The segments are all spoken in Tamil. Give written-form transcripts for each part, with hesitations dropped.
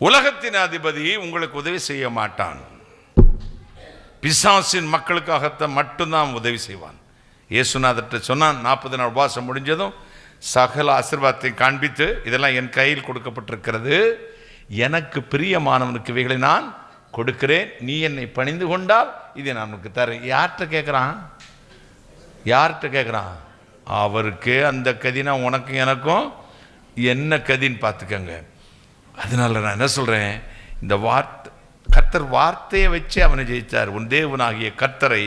உலகத்தின் அதிபதி உங்களுக்கு உதவி செய்ய மாட்டான். பிசாசின் மக்களுக்காகத்தான் மட்டும்தான் உதவி செய்வான். இயேசுநாதர்கிட்ட சொன்னான், 40 நாள் உபவாசம் முடிஞ்சதும் சகல ஆசீர்வாதத்தை காண்பித்து, இதெல்லாம் என் கையில் கொடுக்கப்பட்டிருக்கிறது, எனக்கு பிரியமானவனுக்கு இவைகளை நான் கொடுக்கிறேன், நீ என்னை பணிந்து கொண்டால் இதை நான் உனக்கு தரேன். யார்கிட்ட கேட்குறான்? யார்கிட்ட கேட்குறான்? அவருக்கு அந்த கதினா உனக்கும் எனக்கும் என்ன கதின்னு பார்த்துக்கங்க. அதனால நான் என்ன சொல்கிறேன், இந்த கர்த்தர் வார்த்தையை வச்சு அவனை ஜெயித்தார். உன் தேவனாகிய கர்த்தரை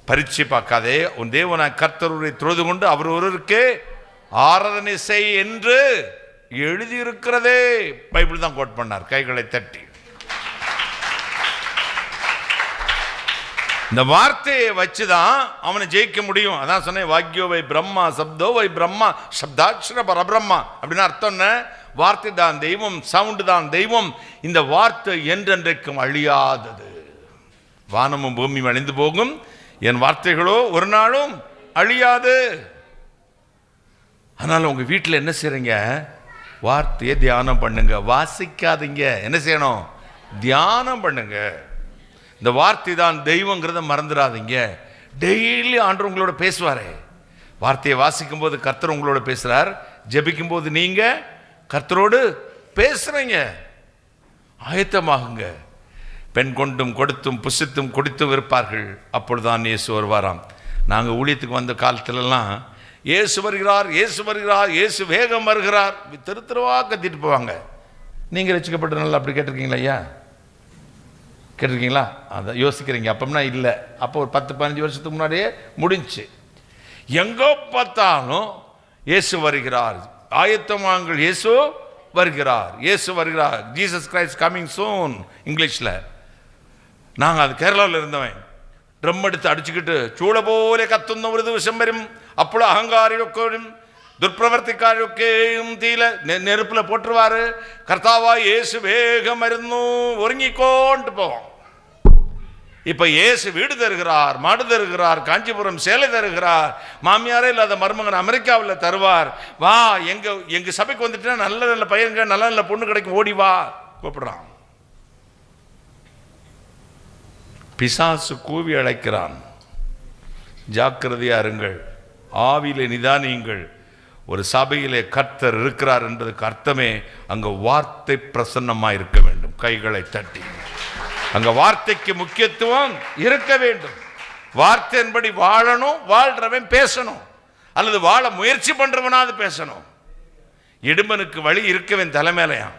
பரீட்சை பார்க்காதே, உன் தேவனாகிய கர்த்தரை தொழுது கொண்டு அவர் ஒருவருக்கே ஆராதனை செய் என்று எழுதியிருக்கிறதே. பைபிள் தான் கோட் பண்ணார் கைகளை தட்டி. இந்த வார்த்தையை வச்சுதான் அவனை ஜெயிக்க முடியும். அதான் சொன்னேன், வாக்கியோ வை பிரம்மா சப்தோ வை பிரம்மா சப்தாட்சர பரபிரம்மா அப்படின்னு அர்த்தம் என்ன? வார்த்தை தான் தெய்வம், சவுண்டு தான் தெய்வம். இந்த வார்த்தை என்றென்றைக்கும் அழியாதது. வானமும் பூமியும் அழிந்து போகும், என் வார்த்தைகளோ ஒரு நாளும் அழியாது. அதனால உங்க வீட்டில் என்ன செய்றீங்க? வார்த்தையை தியானம் பண்ணுங்க, வாசிக்காதீங்க. என்ன செய்யணும்? தியானம் பண்ணுங்க. இந்த வார்த்தை தான் தெய்வங்கிறத மறந்துடாதீங்க. டெய்லி ஆண்டவர் உங்களோட பேசுவாரே. வார்த்தையை வாசிக்கும் போது கர்த்தர் உங்களோட பேசுறார், ஜெபிக்கும் போது நீங்க கர்த்தரோடு பேசுறீங்க. ஆயத்தமாகுங்க. பெண் கொண்டும் கொடுத்தும் புசித்தும் குடித்தும் இருப்பார்கள், அப்பொழுதுதான் இயேசு வருவாராம். நாங்கள் ஊழியத்துக்கு வந்த காலத்திலலாம் இயேசு வருகிறார், இயேசு வருகிறார், இயேசு வேகம் வருகிறார் திருத்தரவா கத்திட்டு போவாங்க. நீங்கள் ரசிக்கப்பட்ட நாள் அப்படி கேட்டிருக்கீங்களா ஐயா? கேட்டிருக்கீங்களா? அதை யோசிக்கிறீங்க. அப்போம்னா இல்லை, அப்போ ஒரு 10-15 வருஷத்துக்கு முன்னாடியே முடிஞ்சு. எங்கோ பார்த்தாலும் இயேசு வருகிறார், ஆயத்தமாங்கள், இயேசு வருகிறார், இயேசு வருகிறார், ஜீசஸ் கிரைஸ்ட் கமிங் சூன் இங்கிலீஷில். நாங்கள் அது கேரளாவில் இருந்தவன், ட்ரம் எடுத்து அடிச்சுக்கிட்டு ചൂള പോലെ കത്തുന്ന ഒരു ദിവസം വരും, അപ്പോൾ അഹങ്കാരിയൊക്കെയും துர்ப்பிரவர்த்திக்காரொക്കെயும் தீல நெருப்பில் போட்டுருவாரு. கர்த்தாவா இயேசு வேகம் மருந்து ஒருங்கிக்கோண்டு போவோம். இப்ப இயேசு வீடு தருகிறார், மாடு தருகிறார், காஞ்சிபுரம் சேலை தருகிறார், மாமியாரே இல்லாத மருமகன் அமெரிக்காவில் தருவார். வா எங்க சபைக்கு வந்துட்டா நல்ல நல்ல பையன்க, நல்ல நல்ல பொண்ணு கிடைக்கும், ஓடி வா கூப்பிடுறான். பிசாசு கூவி அழைக்கிறான். ஜாக்கிரதையா இருங்கள், ஆவியிலே நிதானியுங்கள். ஒரு சபையிலே கர்த்தர் இருக்கிறார் என்பதற்கு அர்த்தமே அங்க வார்த்தை பிரசன்னமா இருக்க வேண்டும். கைகளை தட்டி அங்க வார்த்தைக்கு முக்கியத்துவம் இருக்க வேண்டும். வார்த்தையின்படி வாழணும், வாழ்றவன் பேசணும், அல்லது வாழ முயற்சி பண்றவனாவது பேசணும். இடுமனுக்கு வழி இருக்கவன் தலைமையிலையான்.